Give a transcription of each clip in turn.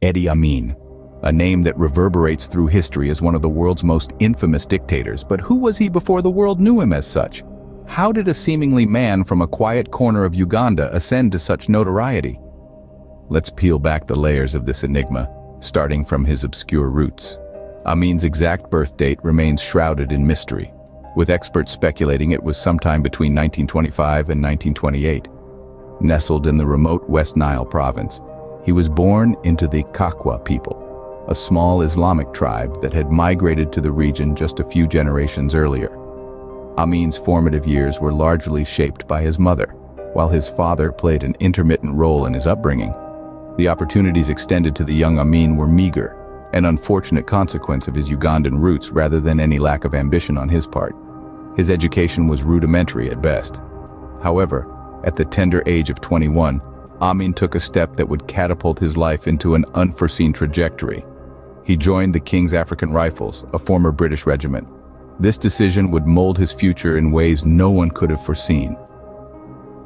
Edi Amin, a name that reverberates through history as one of the world's most infamous dictators. But who was he before the world knew him as such? How did a seemingly man from a quiet corner of Uganda ascend to such notoriety? Let's peel back the layers of this enigma, starting from his obscure roots. Amin's exact birth date remains shrouded in mystery, with experts speculating it was sometime between 1925 and 1928. Nestled in the remote West Nile province, he was born into the Kakwa people, a small Islamic tribe that had migrated to the region just a few generations earlier. Amin's formative years were largely shaped by his mother, while his father played an intermittent role in his upbringing. The opportunities extended to the young Amin were meager, an unfortunate consequence of his Ugandan roots rather than any lack of ambition on his part. His education was rudimentary at best. However, at the tender age of 21, Amin took a step that would catapult his life into an unforeseen trajectory. He joined the King's African Rifles, a former British regiment. This decision would mold his future in ways no one could have foreseen.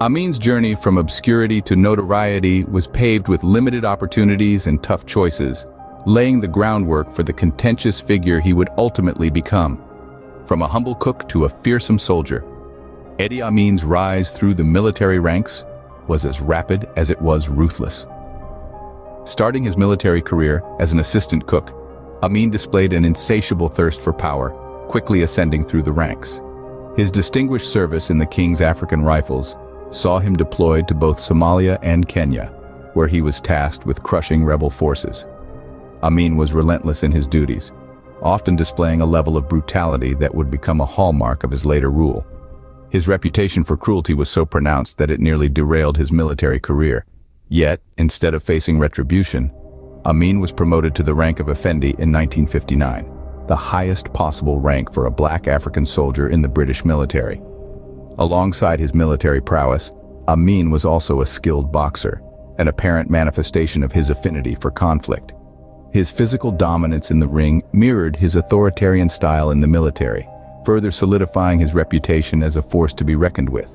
Amin's journey from obscurity to notoriety was paved with limited opportunities and tough choices, laying the groundwork for the contentious figure he would ultimately become. From a humble cook to a fearsome soldier, Idi Amin's rise through the military ranks was as rapid as it was ruthless. Starting his military career as an assistant cook, Amin displayed an insatiable thirst for power, quickly ascending through the ranks. His distinguished service in the King's African Rifles saw him deployed to both Somalia and Kenya, where he was tasked with crushing rebel forces. Amin was relentless in his duties, often displaying a level of brutality that would become a hallmark of his later rule. His reputation for cruelty was so pronounced that it nearly derailed his military career. Yet, instead of facing retribution, Amin was promoted to the rank of Effendi in 1959, the highest possible rank for a black African soldier in the British military. Alongside his military prowess, Amin was also a skilled boxer, an apparent manifestation of his affinity for conflict. His physical dominance in the ring mirrored his authoritarian style in the military, further solidifying his reputation as a force to be reckoned with.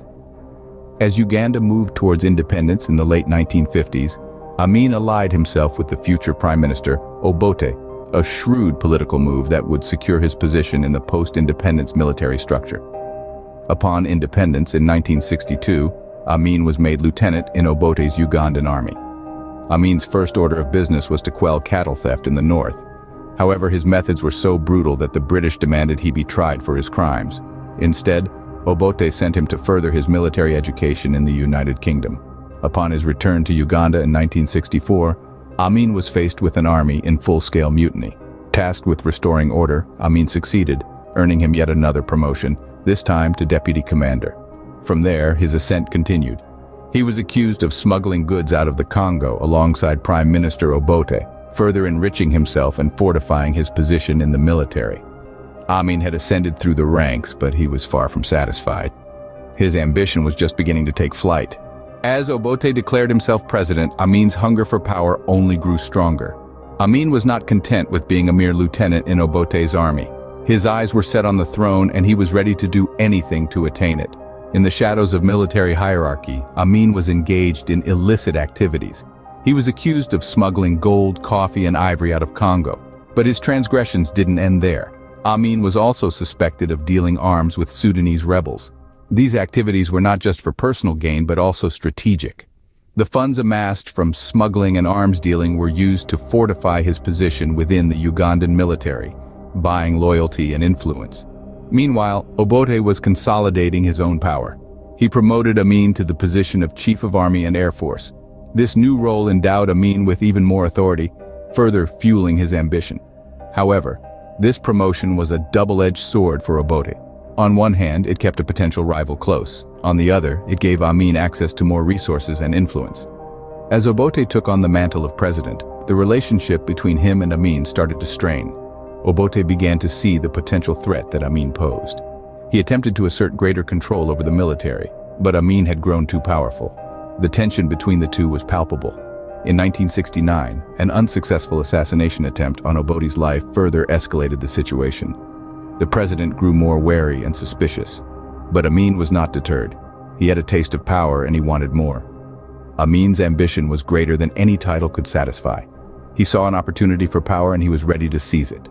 As Uganda moved towards independence in the late 1950s, Amin allied himself with the future Prime Minister, Obote, a shrewd political move that would secure his position in the post-independence military structure. Upon independence in 1962, Amin was made lieutenant in Obote's Ugandan army. Amin's first order of business was to quell cattle theft in the north. However, his methods were so brutal that the British demanded he be tried for his crimes. Instead, Obote sent him to further his military education in the United Kingdom. Upon his return to Uganda in 1964, Amin was faced with an army in full-scale mutiny. Tasked with restoring order, Amin succeeded, earning him yet another promotion, this time to deputy commander. From there, his ascent continued. He was accused of smuggling goods out of the Congo alongside Prime Minister Obote, further enriching himself and fortifying his position in the military. Amin had ascended through the ranks, but he was far from satisfied. His ambition was just beginning to take flight. As Obote declared himself president, Amin's hunger for power only grew stronger. Amin was not content with being a mere lieutenant in Obote's army. His eyes were set on the throne, and he was ready to do anything to attain it. In the shadows of military hierarchy, Amin was engaged in illicit activities. He was accused of smuggling gold, coffee, and ivory out of Congo. But his transgressions didn't end there. Amin was also suspected of dealing arms with Sudanese rebels. These activities were not just for personal gain, but also strategic. The funds amassed from smuggling and arms dealing were used to fortify his position within the Ugandan military, buying loyalty and influence. Meanwhile, Obote was consolidating his own power. He promoted Amin to the position of Chief of Army and Air Force. This new role endowed Amin with even more authority, further fueling his ambition. However, this promotion was a double-edged sword for Obote. On one hand, it kept a potential rival close. On the other, it gave Amin access to more resources and influence. As Obote took on the mantle of president, the relationship between him and Amin started to strain. Obote began to see the potential threat that Amin posed. He attempted to assert greater control over the military, but Amin had grown too powerful. The tension between the two was palpable. In 1969, an unsuccessful assassination attempt on Obote's life further escalated the situation. The president grew more wary and suspicious. But Amin was not deterred. He had a taste of power and he wanted more. Amin's ambition was greater than any title could satisfy. He saw an opportunity for power and he was ready to seize it.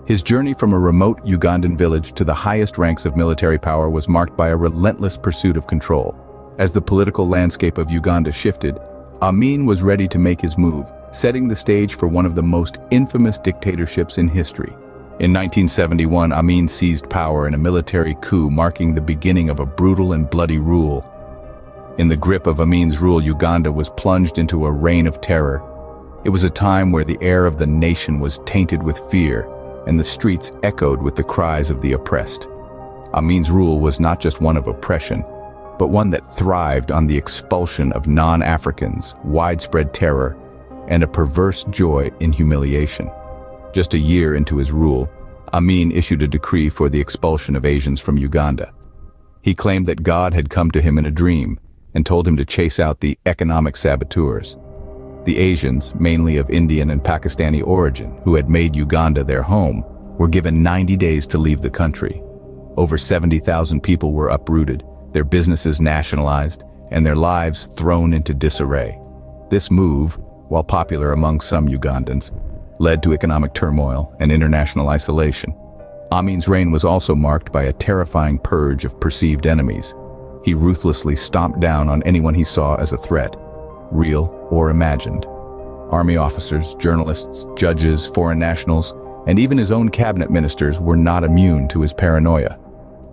His journey from a remote Ugandan village to the highest ranks of military power was marked by a relentless pursuit of control. As the political landscape of Uganda shifted, Amin was ready to make his move, setting the stage for one of the most infamous dictatorships in history. In 1971, Amin seized power in a military coup marking the beginning of a brutal and bloody rule. In the grip of Amin's rule, Uganda was plunged into a reign of terror. It was a time where the air of the nation was tainted with fear, and the streets echoed with the cries of the oppressed. Amin's rule was not just one of oppression, but one that thrived on the expulsion of non-Africans, widespread terror, and a perverse joy in humiliation. Just a year into his rule, Amin issued a decree for the expulsion of Asians from Uganda. He claimed that God had come to him in a dream and told him to chase out the economic saboteurs. The Asians, mainly of Indian and Pakistani origin, who had made Uganda their home, were given 90 days to leave the country. Over 70,000 people were uprooted, their businesses nationalized, and their lives thrown into disarray. This move, while popular among some Ugandans, led to economic turmoil and international isolation. Amin's reign was also marked by a terrifying purge of perceived enemies. He ruthlessly stomped down on anyone he saw as a threat, real or imagined. Army officers, journalists, judges, foreign nationals, and even his own cabinet ministers were not immune to his paranoia.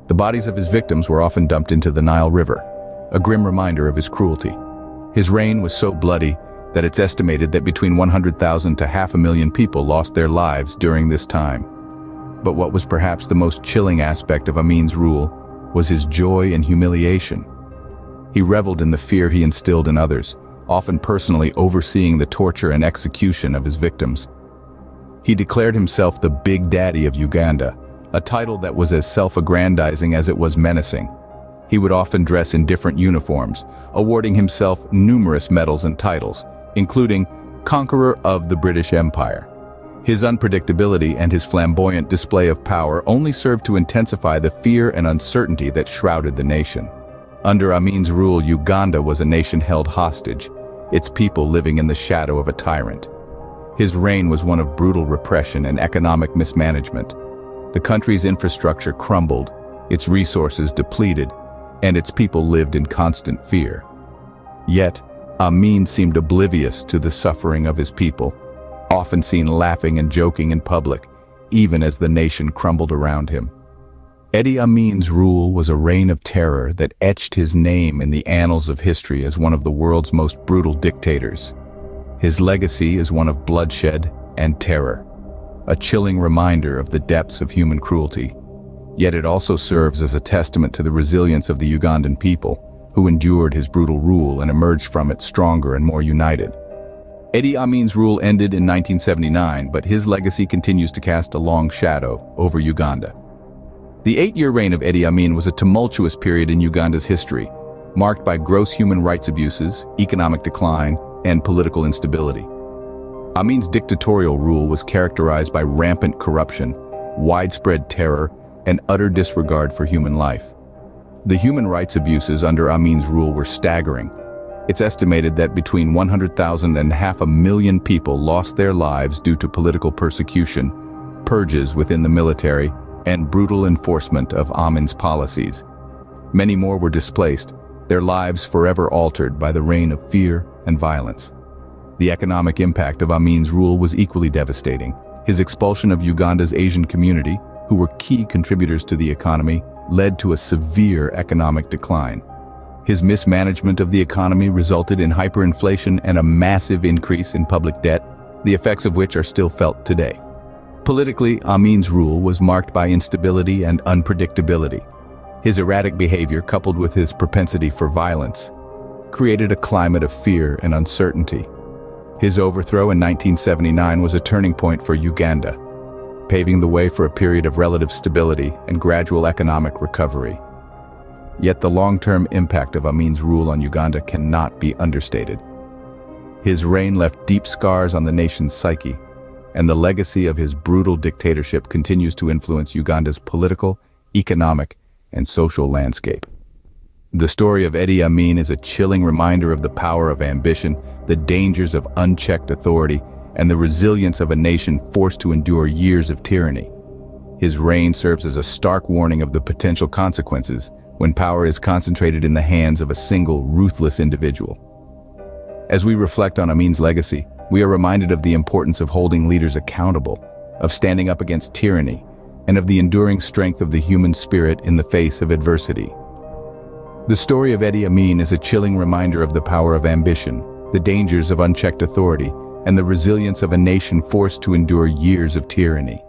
The bodies of his victims were often dumped into the Nile River, a grim reminder of his cruelty. His reign was so bloody that it's estimated that between 100,000 to 500,000 people lost their lives during this time. But what was perhaps the most chilling aspect of Amin's rule was his joy in humiliation. He reveled in the fear he instilled in others, often personally overseeing the torture and execution of his victims. He declared himself the Big Daddy of Uganda, a title that was as self-aggrandizing as it was menacing. He would often dress in different uniforms, awarding himself numerous medals and titles, including Conqueror of the British Empire. His unpredictability and his flamboyant display of power only served to intensify the fear and uncertainty that shrouded the nation. Under Amin's rule, Uganda was a nation held hostage, its people living in the shadow of a tyrant. His reign was one of brutal repression and economic mismanagement. The country's infrastructure crumbled, its resources depleted, and its people lived in constant fear. Yet, Amin seemed oblivious to the suffering of his people, often seen laughing and joking in public, even as the nation crumbled around him. Edi Amin's rule was a reign of terror that etched his name in the annals of history as one of the world's most brutal dictators. His legacy is one of bloodshed and terror, a chilling reminder of the depths of human cruelty. Yet it also serves as a testament to the resilience of the Ugandan people, who endured his brutal rule and emerged from it stronger and more united. Idi Amin's rule ended in 1979, but his legacy continues to cast a long shadow over Uganda. The 8-year reign of Idi Amin was a tumultuous period in Uganda's history, marked by gross human rights abuses, economic decline, and political instability. Amin's dictatorial rule was characterized by rampant corruption, widespread terror, and utter disregard for human life. The human rights abuses under Amin's rule were staggering. It's estimated that between 100,000 and 500,000 people lost their lives due to political persecution, purges within the military, and brutal enforcement of Amin's policies. Many more were displaced, their lives forever altered by the reign of fear and violence. The economic impact of Amin's rule was equally devastating. His expulsion of Uganda's Asian community, who were key contributors to the economy, led to a severe economic decline. His mismanagement of the economy resulted in hyperinflation and a massive increase in public debt, the effects of which are still felt today. Politically, Amin's rule was marked by instability and unpredictability. His erratic behavior, coupled with his propensity for violence, created a climate of fear and uncertainty. His overthrow in 1979 was a turning point for Uganda, paving the way for a period of relative stability and gradual economic recovery. Yet the long-term impact of Amin's rule on Uganda cannot be understated. His reign left deep scars on the nation's psyche, and the legacy of his brutal dictatorship continues to influence Uganda's political, economic, and social landscape. The story of Idi Amin is a chilling reminder of the power of ambition, the dangers of unchecked authority, and the resilience of a nation forced to endure years of tyranny. His reign serves as a stark warning of the potential consequences when power is concentrated in the hands of a single, ruthless individual. As we reflect on Amin's legacy, we are reminded of the importance of holding leaders accountable, of standing up against tyranny, and of the enduring strength of the human spirit in the face of adversity. The story of Edi Amin is a chilling reminder of the power of ambition, the dangers of unchecked authority, and the resilience of a nation forced to endure years of tyranny.